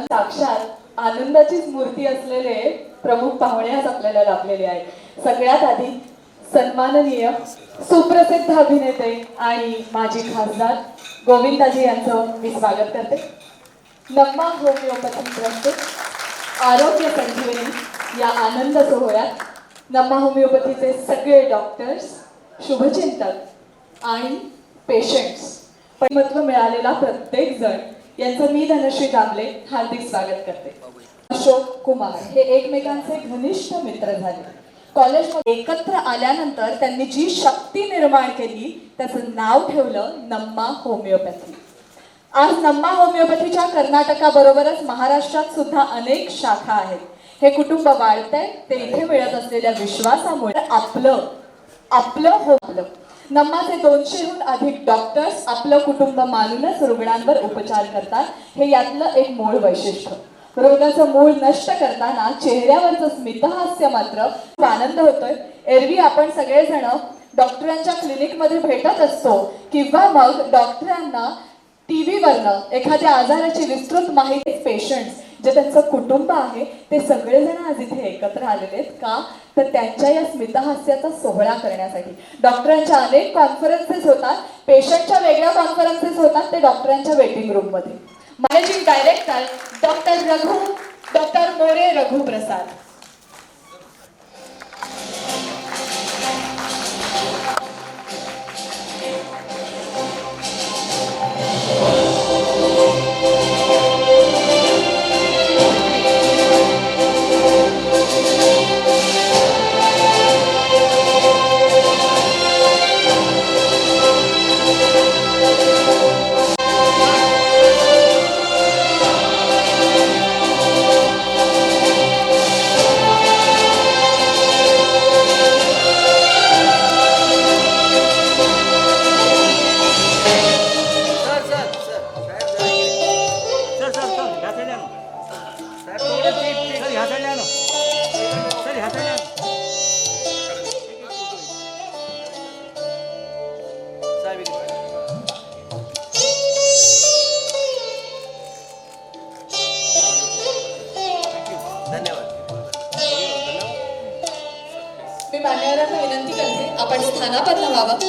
साक्षात आनंदाचीच मूर्ती असलेले प्रमुख पाहुणे आज आपल्याला लाभलेले आहेत. सगळ्यात आधी सन्माननीय सुप्रसिद्ध अभिनेते आणि माजी खासदार गोविंदाजी यांचं मी स्वागत करते. नम्मा होमिओपॅथी ट्रस्ट आरोग्य संजीवनी या आनंद सोहळ्यात नम्मा होमिओपॅथीचे सगळे डॉक्टर्स, शुभचिंतक आणि पेशंट्स, महत्त्व मिळालेला प्रत्येक जण यांचं मी धनश्री दामले हार्दिक स्वागत करते. अशोक कुमार हे एकमेकांचे घनिष्ठ मित्र झाले. कॉलेजमध्ये एकत्र आल्यानंतर त्यांनी जी शक्ती निर्माण केली त्याचं नाव ठेवलं नम्मा होमिओपॅथी. आज नम्मा होमिओपॅथीच्या कर्नाटकाबरोबरच महाराष्ट्रात सुद्धा अनेक शाखा आहेत. हे कुटुंब वाढतंय ते इथे मिळत असलेल्या विश्वासामुळे आपलं नम्माचे 200हून अधिक डॉक्टर्स आपलं कुटुंब मानूनच रुग्णांवर उपचार करतात. हे यातलं एक मूळ वैशिष्ट्य. रोगाचं मूळ नष्ट करताना चेहऱ्यावरचं स्मितहास्य मात्र आनंद होतोय. एरवी आपण सगळेजण डॉक्टरांच्या क्लिनिकमध्ये भेटत असतो किंवा मग डॉक्टरांना टीव्हीवरनं एखाद्या आजाराची विस्तृत माहिती पेशंट्स जे त्यांचं कुटुंब आहे ते सगळेजण आज इथे एकत्र आलेले आहेत. का तर त्यांच्या या स्मितहास्याचा सोहळा करण्यासाठी. डॉक्टरांच्या अनेक कॉन्फरन्सेस होतात, पेशंटच्या वेगळ्या कॉन्फरन्सेस होतात, ते डॉक्टरांच्या वेटिंग रूममध्ये. Managing director doctor More Raghu Prasad. मी मान्यवरांना विनंती करते आपण स्थानापन्न व्हावं.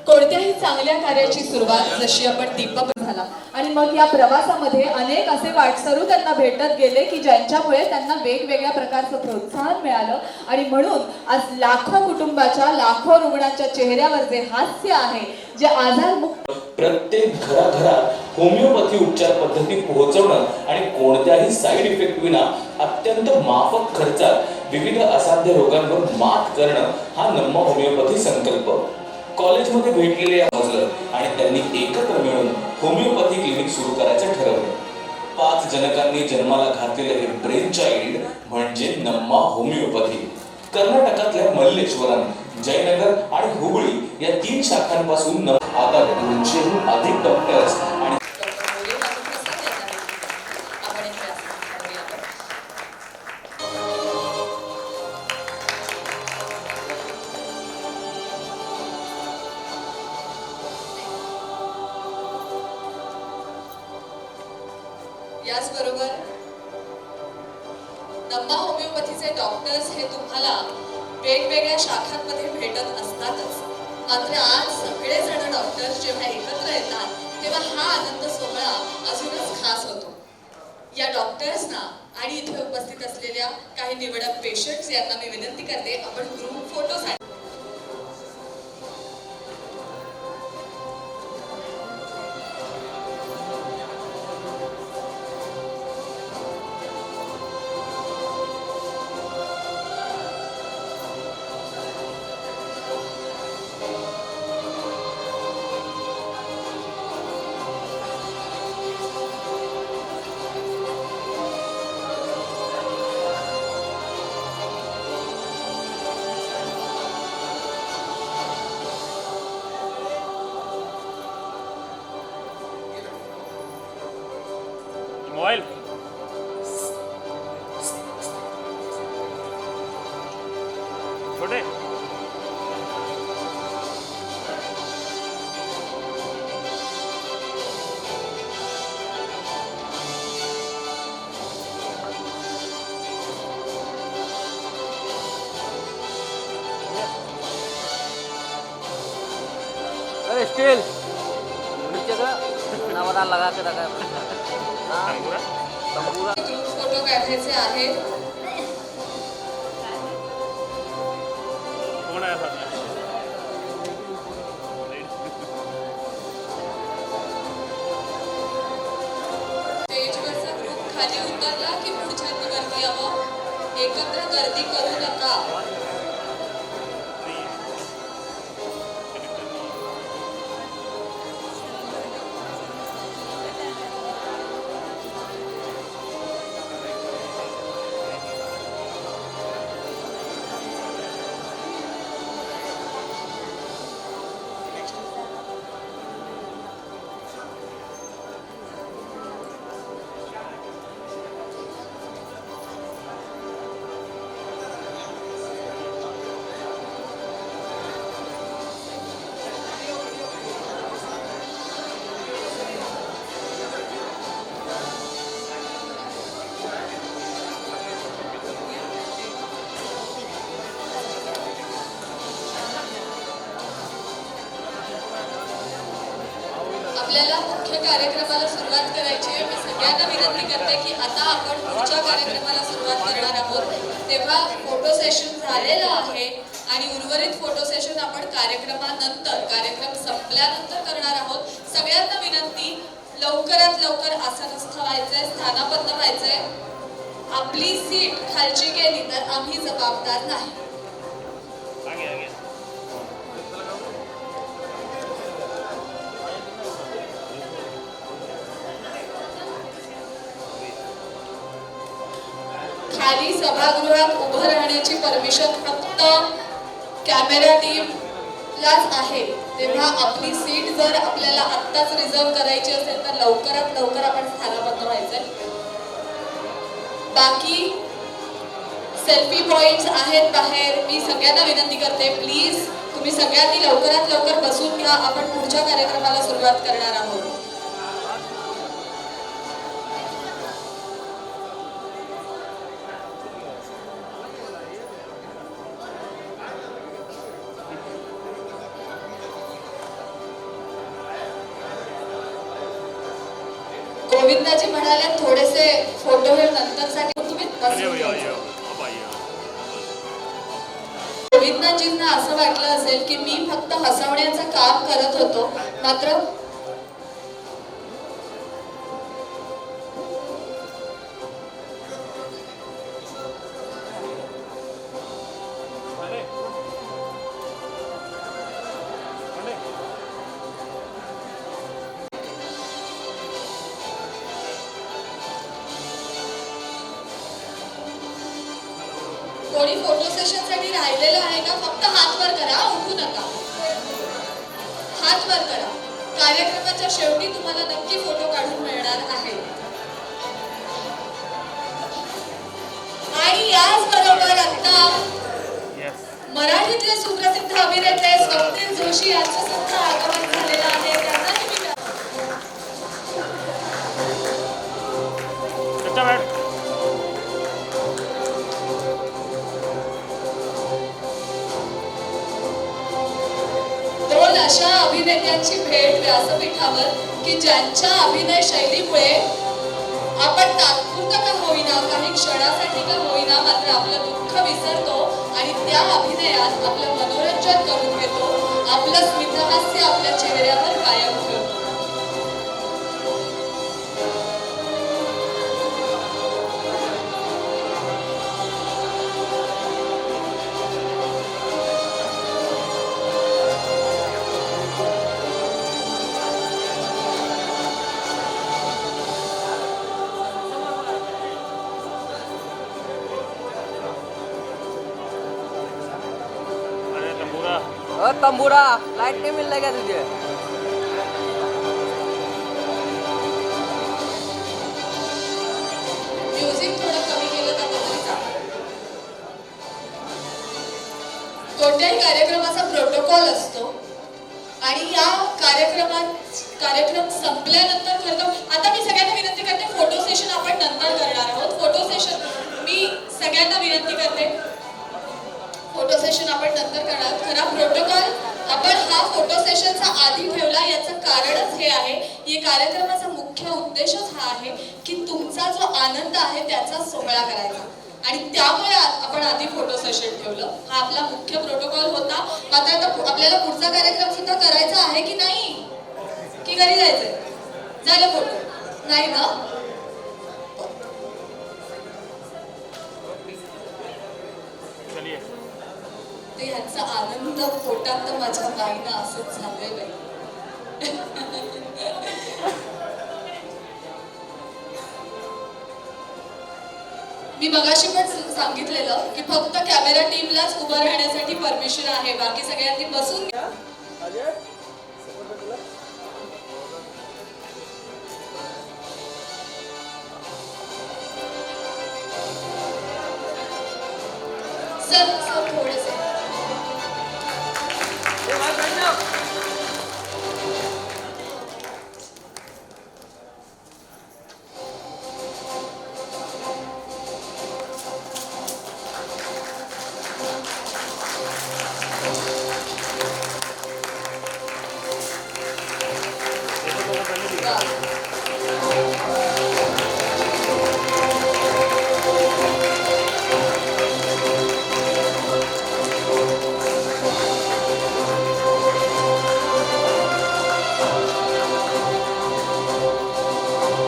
कोणत्याही चांगल्या कार्याची सुरुवात जशी आपण दीपक झाला आणि मग या प्रवासामध्ये अनेक असे वाटसरू त्यांना भेटत गेले की ज्यांच्यामुळे त्यांना वेगवेगळ्या प्रकारचं प्रोत्साहन मिळालं आणि म्हणून आज लाखो कुटुंबाच्या लाखो रुग्णांच्या चेहऱ्यावर जे हास्य आहे, जे आजारमुक्त प्रत्येक घराघरात होमिओपॅथी उपचार पद्धती पोहोचवणं आणि कोणत्याही साईड इफेक्ट विना अत्यंत माफक खर्चात विविध असाध्य रोगांवर मात करणं हा नम्मा होमिओपॅथी संकल्प. कॉलेजमध्ये भेटलेले समजलं आणि त्यांनी एकत्र मिळून होमिओपॅथी क्लिनिक सुरू करायचं ठरवलं. 5 जनकांनी जन्माला घातलेलं हे ब्रेन चाइल्ड म्हणजे नम्मा होमिओपॅथी. कर्नाटकातल्या मल्लेश्वरम, जयनगर आणि हुबळी या 3 शाखांपासून आता 200हून अधिक डॉक्टर्स आणि याचबरोबर नम्मा होमिओपॅथीचे डॉक्टर्स हे तुम्हाला वेगवेगळ्या शाखांमध्ये भेटत असतातच. मात्र आज सगळेजण डॉक्टर्स जेव्हा एकत्र येतात तेव्हा हा आनंद सोहळा अजूनच खास होतो. या डॉक्टर्सना आणि इथे उपस्थित असलेल्या काही निवडक पेशंट्स यांना मी विनंती करते आपण ग्रुप फोटोसाठी मोबाइल छोटे स्टिल नीचे का नवरा लगा के रखा है हाँ, तंबूरा तंबूरा ग्रुप फोटो काढायचे आहेत. कोण आहे आता? स्टेजवरचा ग्रुप खाली उतरला की पुढच्यांनी वरती यावं. एकत्र गर्दी करू नका. आपल्याला मुख्य कार्यक्रमाला सुरुवात करायची आहे. मी सगळ्यांना विनंती करते की आता आपण पुढच्या कार्यक्रमाला सुरुवात करणार आहोत. तेव्हा फोटो सेशन झालेलं आहे आणि उर्वरित फोटो सेशन आपण कार्यक्रमानंतर कार्यक्रम संपल्यानंतर करणार आहोत. सगळ्यांना विनंती लवकरात लवकर आसनस्थ व्हायचंय, स्थानापन्न व्हायचंय. आपली सीट खालची गेली तर आम्ही जबाबदार नाही. आगे आगे खाली सभागृहात उभं राहण्याची परमिशन फक्त कॅमेरा टीमलाच आहे. तेव्हा आपली सीट जर आपल्याला आत्ताच रिझर्व करायची असेल तर लवकरात लवकर आपण स्थानापन्न व्हायचंय. बाकी सेल्फी पॉइंट्स आहेत बाहेर. मी सगळ्यांना विनंती करते प्लीज तुम्ही सगळ्यांनी लवकरात लवकर बसून घ्या. आपण पुढच्या कार्यक्रमाला सुरुवात करणार आहोत. गोविंदाजी म्हणाले थोडेसे फोटो हे नंतरसाठी तुम्ही अरे बसून भैया घ्यायचे. अब आइए गोविंदाजींना असं वाटलं असेल की मी फक्त हसवण्याचं काम करत होतो, मात्र कोणी फोटो सेशन साठी राहिलेलं आहे का? फक्त हात वर करा, उठू नका. हात वर करा. कार्यक्रमाच्या शेवटी तुम्हाला नक्की फोटो काढून मिळणार आहे. आणि याच बरोबर आता यस मराठीतले सुप्रसिद्ध अभिनेते स्वप्नील जोशी यांचं सुद्धा आगमन झालेलं आहे. त्यांनाही मी चचा बैठ दोन अशा अभिनेत्यांची भेट व्यासपीठावर की ज्यांच्या अभिनय शैलीमुळे आपण तात्पुरतं का होईना, काही क्षणासाठी का होईना, मात्र आपलं दुःख विसरतो आणि त्या अभिनयात आपलं मनोरंजन करून घेतो. आपलं स्मितहास्य आपल्या चेहऱ्यावर कायम ठेवतो. अरे तंबूरा तंबूरा लाइट नहीं मिल रहा क्या तुझे म्युझिक थोडं कमी केलं तर तरी चालेल. कोणत्याही कार्यक्रमाचा प्रोटोकॉल असतो आणि या कार्यक्रम संपल्यानंतर खरं तर आता मी सगळ्यांना विनंती करते फोटो सेशन आपण नंतर करणार आहोत. फोटो सेशन मी सगळ्यांना विनंती करते फोटो सेशन आपण नंतर करणार. खरा प्रोटोकॉल आपण हा फोटो सेशनचा आधी ठेवला कारणच हे आहे, या कार्यक्रमाचा मुख्य उद्देशच हा आहे की तुमचा जो आनंद आहे त्याचा सोहळा करायचा. आणि त्यामुळे आपण आधी फोटो सेशन ठेवलं. हा आपला मुख्य प्रोटोकॉल होता. मात्र आता आपल्याला पुढचा कार्यक्रम सुद्धा करायचा आहे की नाही, की घरी जायचंय? झालं फोटो नाही ना? चलिए. ते ह्याचा आनंद पोटात तर माझ्या बाईनं असंच झालंय बाई. मी मगाशी पण सांगितलेलं की फक्त कॅमेरा टीमलाच उभं राहण्यासाठी परमिशन आहे, बाकी सगळ्यांनी बसून घ्या. सर थोडेसे फोटो को पहले दिखा.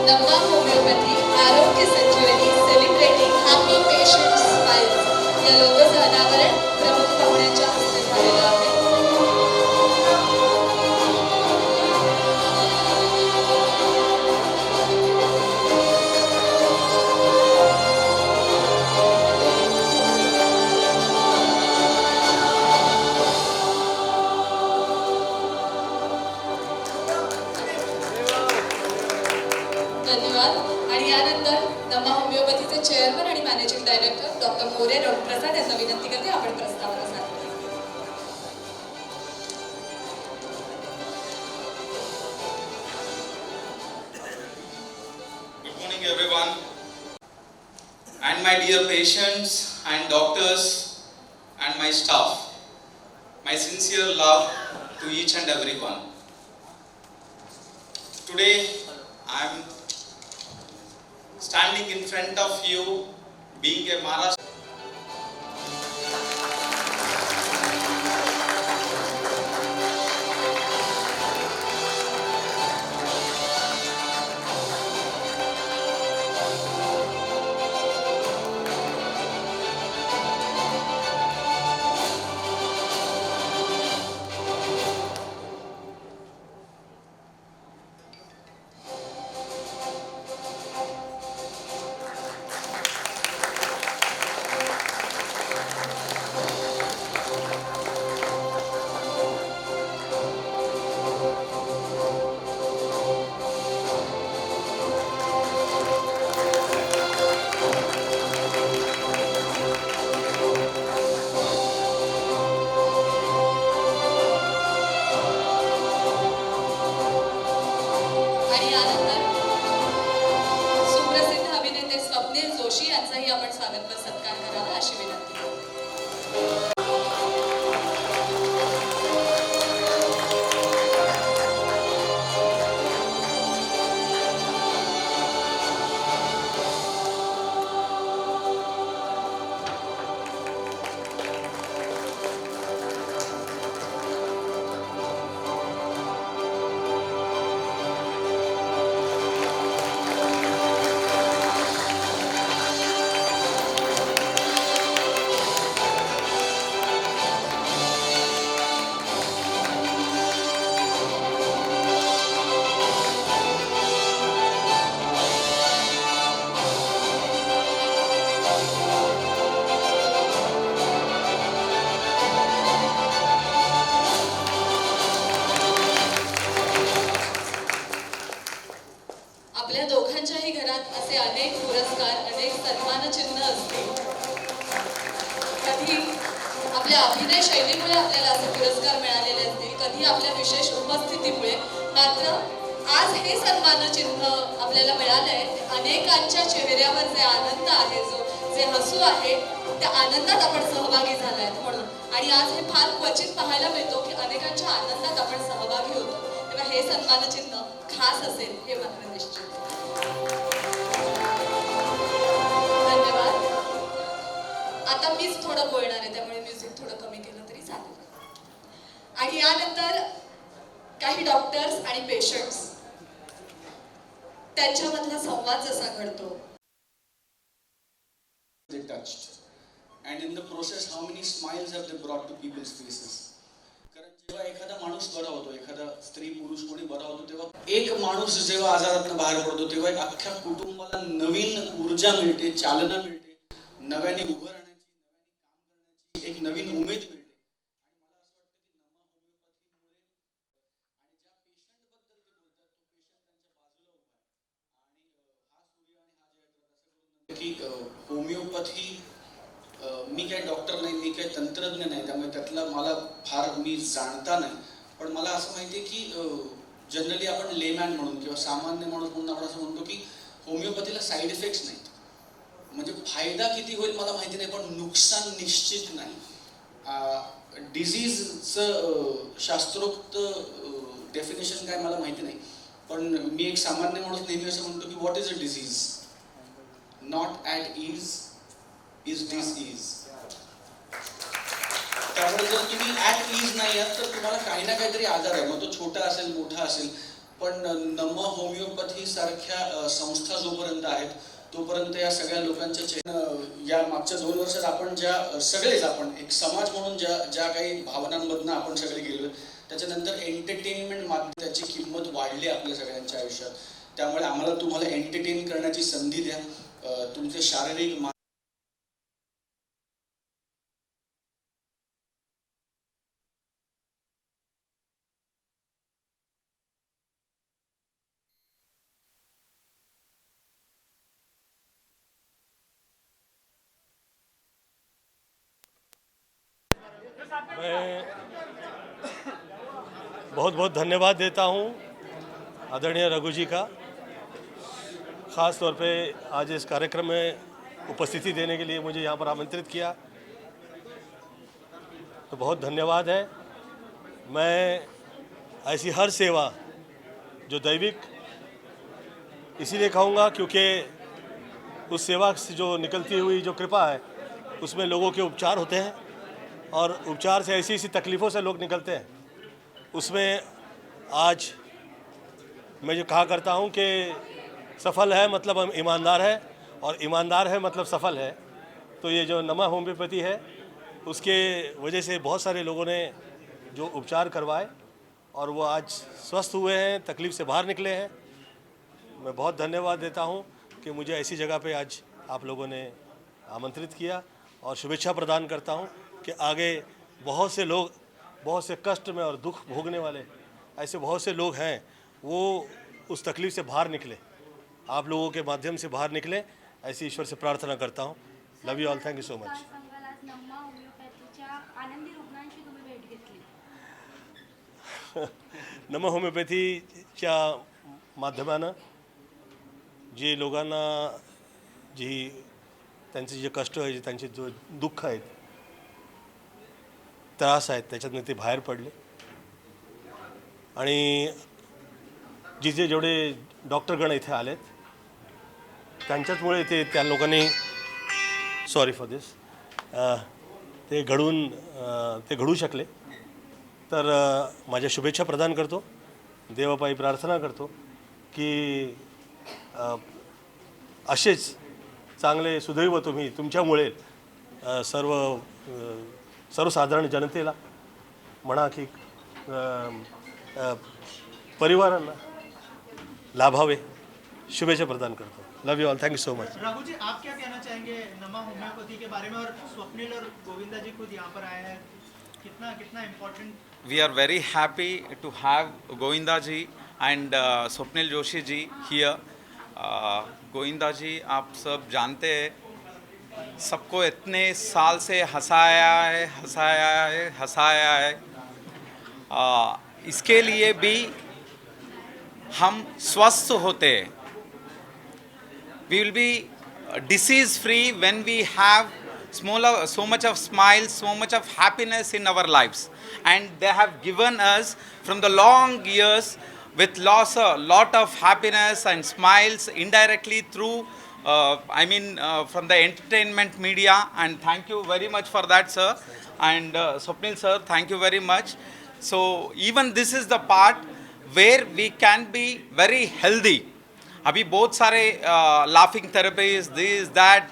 नम्मा होमिओपॅथी आरोग्य संजीवनी सेलिब्रेटिंग हॅपी पेशंट स्माइल्स या लोगोचं अनावरण प्रमुख पाहुण्यांच्या हस्ते झालेलं आहे. धन्यवाद. आणि यानंतर नमा होमिओपॅथीचे चेअरमन आणि मॅनेजिंग डायरेक्टर डॉक्टर मोरे प्रसाद यांना विनंती करते आपण प्रस्तावना सादर करू. Good morning, everyone, and my dear patients and doctors and my staff. My sincere love to each and everyone. Today, I am standing in front of you, being a Maharashtra. आणि यानंतर सुप्रसिद्ध अभिनेते स्वप्नील जोशी यांचाही आपण स्वागत व सत्कार करावा अशी विनंती. आपल्या दोघांच्याही घरात असे अनेक पुरस्कार, अनेक सन्मानचिन्ह असतील. कधी आपल्या अभिनय शैलीमुळे आपल्याला असे पुरस्कार मिळालेले असतील, कधी आपल्या विशेष उपस्थितीमुळे. मात्र आज हे सन्मानचिन्ह आपल्याला मिळालंय. अनेकांच्या चेहऱ्यावर जे आनंद आहे, जे हसू आहे, त्या आनंदात आपण सहभागी झालाय म्हणून. आणि आज हे फार क्वचित पाहायला मिळतो की अनेकांच्या आनंदात आपण सहभागी होतो. किंवा हे सन्मानचिन्ह खास असेल हे मात्र निश्चित. धन्यवाद. आता मीच थोडं बोलणार आहे, त्यामुळे म्युझिक थोडं कमी केलं तरी चालेल. आणि यानंतर काही डॉक्टर्स आणि पेशंट्स त्यांच्यामधला संवाद जसा घडतो. They touched, and in the process how many smiles have they brought to people's faces. कारण जेव्हा एखादा माणूस बरा होतो, एखादा स्त्री पुरुष कोणी बरा होतो, तेव्हा एक माणूस जेव्हा आजारातून बाहेर पडतो तेव्हा एक अख्ख्या कुटुंबाला नवीन ऊर्जा मिळते, चालना मिळते, नव्याने उभं राहण्याची, नव्याने काम करण्याची एक नवीन उमेद मिळते. की होमिओपॅथी, मी काय डॉक्टर नाही, मी काय तंत्रज्ञ नाही, त्यामुळे त्यातला मला फार मी जाणता नाही. पण मला असं माहिती आहे की जनरली आपण लेमॅन म्हणून किंवा सामान्य माणूस म्हणून आपण असं म्हणतो की होमिओपॅथीला साईड इफेक्ट्स नाहीत. म्हणजे फायदा किती होईल मला माहिती नाही, पण नुकसान निश्चित नाही. डिझीजचं शास्त्रोक्त डेफिनेशन काय मला माहिती नाही, पण मी एक सामान्य माणूस नेहमी असं म्हणतो की what is a disease? Not at is is disease. त्यामुळे जर तुम्ही ॲट इज नाही आहात तर तुम्हाला काही ना काहीतरी आजार आहे, मग तो छोटा असेल मोठा असेल. पण नम होमिओपॅथी सारख्या संस्था जोपर्यंत आहेत तोपर्यंत या सगळ्या लोकांच्या या मागच्या 2 वर्षात आपण सगळेच आपण एक समाज म्हणून ज्या काही भावनांमधनं आपण सगळे गेलो, त्याच्यानंतर एंटरटेनमेंट माध्यम त्याची किंमत वाढली आपल्या सगळ्यांच्या आयुष्यात. त्यामुळे आम्हाला तुम्हाला एंटरटेन करण्याची संधी द्या. तुमचे शारीरिक मैं बहुत बहुत धन्यवाद देता हूँ आदरणीय रघु जी का, ख़ास तौर पे आज इस कार्यक्रम में उपस्थिति देने के लिए मुझे यहाँ पर आमंत्रित किया, तो बहुत धन्यवाद है. मैं ऐसी हर सेवा जो दैविक इसीलिए कहूँगा क्योंकि उस सेवा से जो निकलती हुई जो कृपा है उसमें लोगों के उपचार होते हैं और उपचार से ऐसी ऐसी तकलीफ़ों से लोग निकलते हैं. उसमें आज मैं जो कहा करता हूँ कि सफल है मतलब हम ईमानदार है और ईमानदार है मतलब सफल है. तो ये जो नमा होम्योपैथी है उसके वजह से बहुत सारे लोगों ने जो उपचार करवाए और वो आज स्वस्थ हुए हैं, तकलीफ़ से बाहर निकले हैं. मैं बहुत धन्यवाद देता हूँ कि मुझे ऐसी जगह पे आज आप लोगों ने आमंत्रित किया और शुभेच्छा प्रदान करता हूँ कि आगे बहुत से लोग, बहुत से कष्ट में और दुख भोगने वाले ऐसे बहुत से लोग हैं, वो उस तकलीफ़ से बाहर निकले, आप लोगों के माध्यम से बाहर निकले, ऐसी ईश्वर से प्रार्थना करता हूँ. Love you all. Thank you so much. नमा होमिओपॅथीच्या माध्यमानं जे लोकांना जी त्यांचे जे कष्ट आहे, त्यांचे जो दुःख आहेत, त्रास आहेत, त्याच्यातनं ते बाहेर पडले. आणि जिथे जेवढे डॉक्टरगण इथे आलेत त्यांच्याचमुळे त्या लोकांनी सॉरी फॉर दिस ते घडू शकले. तर माझ्या शुभेच्छा प्रदान करतो, देवापायी प्रार्थना करतो की असेच चांगले सुदैव तुम्ही तुमच्यामुळे सर्वसाधारण जनतेला म्हणा की परिवारांना लाभावे, शुभेच्छा प्रदान करतो. Love you all. Thank you so much. Raghu ji, आप क्या कहना चाहेंगे नमा होम्योपैथी के बारे में? और स्वप्निल और गोविंदा जी खुद यहाँ पर आए हैं, कितना important. We are very happy to have Govinda ji and Swapnil Joshi ji here. Govinda ji, आप सब जानते हैं सबको इतने साल से हंसाया है. इसके लिए भी हम स्वस्थ होते हैं. We will be disease free when we have so much of smiles, so much of happiness in our lives. And they have given us from the long years with loss a lot of happiness and smiles indirectly through from the entertainment media, and thank you very much for that, sir. And Swapnil sir, thank you very much. So even this is the part where we can be very healthy. अभी बहुत सारे laughing therapies, this, that,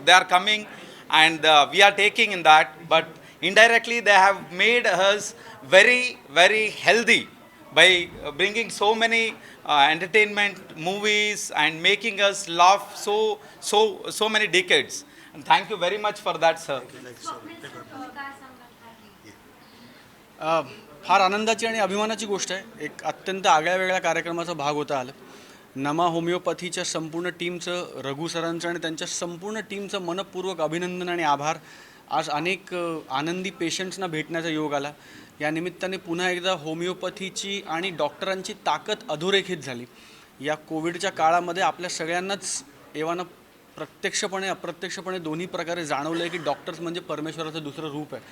they are coming, and we are taking in that, but indirectly they have made us very, very healthy by bringing so many entertainment movies and making us laugh so many decades. And thank you very much for that, sir. फार आनंदाची आणि अभिमानाची गोष्ट आहे. एक अत्यंत आगळ्या वेगळ्या कार्यक्रमाचा भाग होता आला. नमा होमिओपॅथीच्या संपूर्ण टीमचं, रघु सरांचं आणि त्यांच्या संपूर्ण टीमचं मनपूर्वक अभिनंदन आणि आभार. आज अनेक आनंदी पेशंट्सना भेटण्याचा योग आला. या निमित्ताने पुन्हा एकदा होमिओपॅथीची आणि डॉक्टरांची ताकद अधोरेखित झाली. या कोविडच्या काळामध्ये आपल्या सगळ्यांनाच एव्हाना प्रत्यक्षपणे अप्रत्यक्षपणे दोन्ही प्रकारे जाणवलं आहे की डॉक्टर्स म्हणजे परमेश्वराचं दुसरं रूप आहे.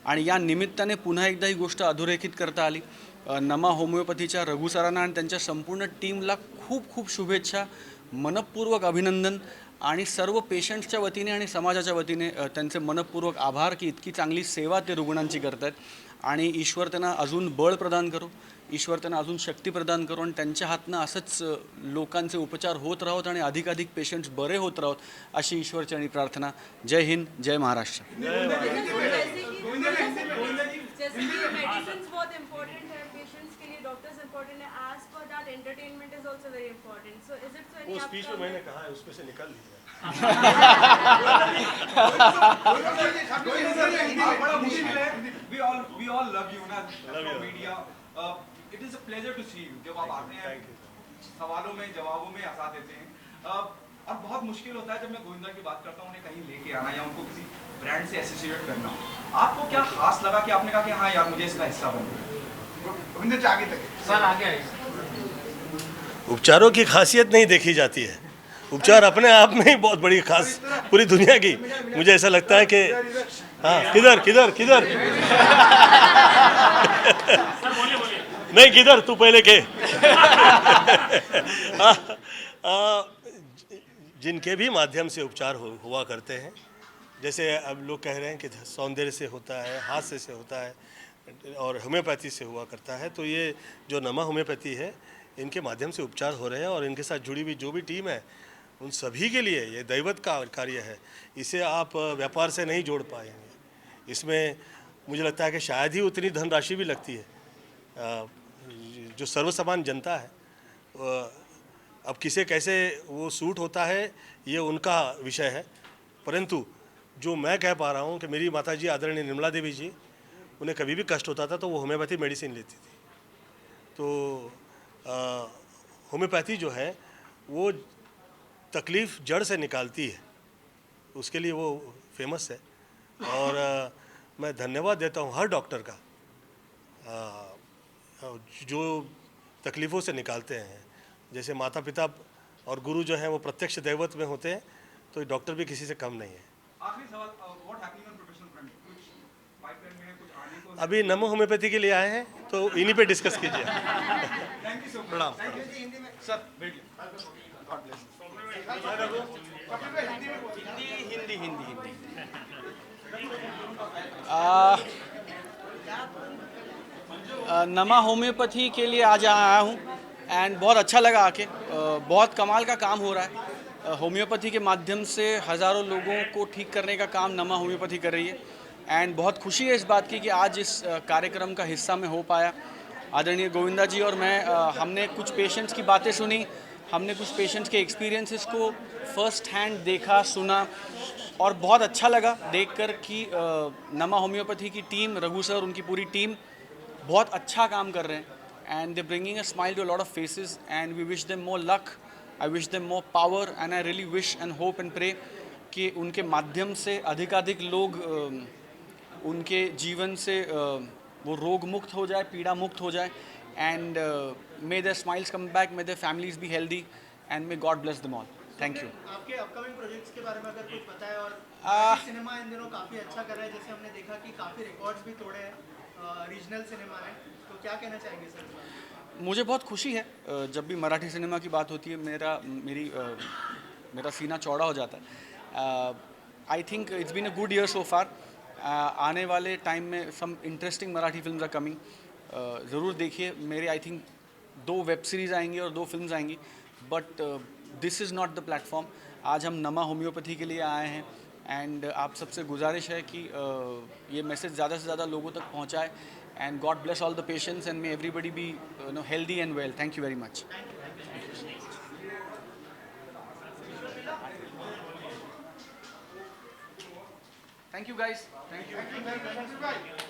आणि या निमित्ताने पुन्हा एकदा ही गोष्ट अधोरेखित करता आली. नमा होमिओपॅथीच्या रघु सरांना आणि त्यांच्या संपूर्ण टीमला खूप खूप शुभेच्छा, मनपूर्वक अभिनंदन आणि सर्व पेशंट्सच्या वतीने आणि समाजाच्या वतीने त्यांचे मनपूर्वक आभार की इतकी चांगली सेवा ते रुग्णांची करत आहेत. आणि ईश्वर त्यांना अजून बळ प्रदान करो, ईश्वर त्यांना अजून शक्ती प्रदान करो आणि त्यांच्या हातनं असंच लोकांचे उपचार होत राहोत आणि अधिकाधिक पेशंट्स बरे होत राहोत अशी ईश्वरचरणी प्रार्थना. जय हिंद, जय महाराष्ट्र. जैसे कि मेडिसिन्स बहुत इम्पोर्टेंट है, पेशेंट्स के लिए डॉक्टर्स इम्पोर्टेंट है, as per that entertainment is also very important. So is it so वो स्पीच में मैंने कहा है उसमें से निकाल लिया. बड़ा मुश्किल है. we all love you ना, media. It is a pleasure to see you. जब आप आते हैं सवालों में जवाबों में हंसा देते हैं. और बहुत मुश्किल होता है जब मैं गोविंदा की बात करता हूँ उन्हें कहीं लेके आना या उनको किसी ब्रांड से एसोसिएट करना. आपको क्या खास लगा कि आपने कहा कि हाँ यार मुझे इसका हिस्सा बनना? गोविंदा जी आगे तक सर आगे आए. उपचारों की खासियत नहीं देखी जाती है. उपचार अपने आप में ही बहुत बड़ी खास पूरी दुनिया की. मुझे ऐसा लगता है कि हाँ किधर किधर किधर नहीं किधर तू पहले के जिनके भी माध्यम से उपचार हुआ करते हैं, जैसे अब लोग कह रहे हैं कि सौंदर्य से होता है, हास्य से होता है और होम्योपैथी से हुआ करता है, तो ये जो नमा होम्योपैथी है इनके माध्यम से उपचार हो रहे हैं और इनके साथ जुड़ी हुई जो भी टीम है उन सभी के लिए ये दैवत का कार्य है. इसे आप व्यापार से नहीं जोड़ पाएंगे. इसमें मुझे लगता है कि शायद ही उतनी धनराशि भी लगती है. जो सर्वसामान्य जनता है अब किसे कैसे वो सूट होता है ये उनका विषय है, परंतु जो मैं कह पा रहा हूँ कि मेरी माताजी आदरणीय निर्मला देवी जी, उन्हें कभी भी कष्ट होता था तो वो होम्योपैथी मेडिसिन लेती थी. तो होम्योपैथी जो है वो तकलीफ़ जड़ से निकालती है, उसके लिए वो फेमस है. और मैं धन्यवाद देता हूँ हर डॉक्टर का जो तकलीफ़ों से निकालते हैं. जैसे माता पिता और गुरु जो हैं वो प्रत्यक्ष दैवत में होते हैं, तो डॉक्टर भी किसी से कम नहीं है. आखिरी सवाल, what happening on professional front? कुछ पाइपलाइन में है, कुछ आने को? अभी नमो होम्योपैथी के लिए आए हैं तो इन्हीं पे डिस्कस कीजिए. Thank you so much. प्रणाम. हिंदी में सर बैठिए. God bless. हिंदी हिंदी हिंदी नमा होम्योपैथी के लिए आज आया हूँ एंड बहुत अच्छा लगा आके. बहुत कमाल का काम हो रहा है. होम्योपैथी के माध्यम से हज़ारों लोगों को ठीक करने का काम नमा होम्योपैथी कर रही है. एंड बहुत खुशी है इस बात की कि आज इस कार्यक्रम का हिस्सा में हो पाया. आदरणीय गोविंदा जी और मैं हमने कुछ पेशेंट्स की बातें सुनी, हमने कुछ पेशेंट्स के एक्सपीरियंसेस को फर्स्ट हैंड देखा सुना और बहुत अच्छा लगा देखकर कि नमा होम्योपैथी की टीम, रघु सर उनकी पूरी टीम बहुत अच्छा काम कर रहे हैं. And they bringing a smile to a lot of faces and we wish them more luck, I wish them more power and I really wish and hope and pray कि उनके माध्यम से अधिकाधिक लोग उनके जीवन से वो रोग मुक्त हो जाए, पीड़ा मुक्त हो जाए. And may their smiles come back, may their families be healthy and may God bless them all. Thank you. आपके अपकमिंग प्रोजेक्ट्स के बारे में अगर कुछ पता है. और सिनेमा इन दिनों काफ़ी अच्छा कर रहा है, जैसे हमने देखा कि काफ़ी रिकॉर्ड्स भी तोड़े हैं. रीजनल सिनेमा है, तो क्या कहना चाहेंगे सर इस बारे में? मुझे बहुत खुशी है जब भी मराठी सिनेमा की बात होती है मेरा सीना चौड़ा हो जाता है। I think it's been a good year so far. आने वाले टाइम में some interesting Marathi films are coming. ज़रूर देखिए मेरे। आई थिंक 2 वेब सीरीज़ आएंगी और 2 फिल्म्स आएंगी, but this is not the platform. आज हम नमा होम्योपैथी के लिए आए हैं एंड आप सबसे गुजारिश है कि ये मैसेज ज़्यादा से ज़्यादा लोगों तक पहुँचाए। End God bless all the patients end may everybody B healthy end well. Thank you very much. Thank you guys. Thank you.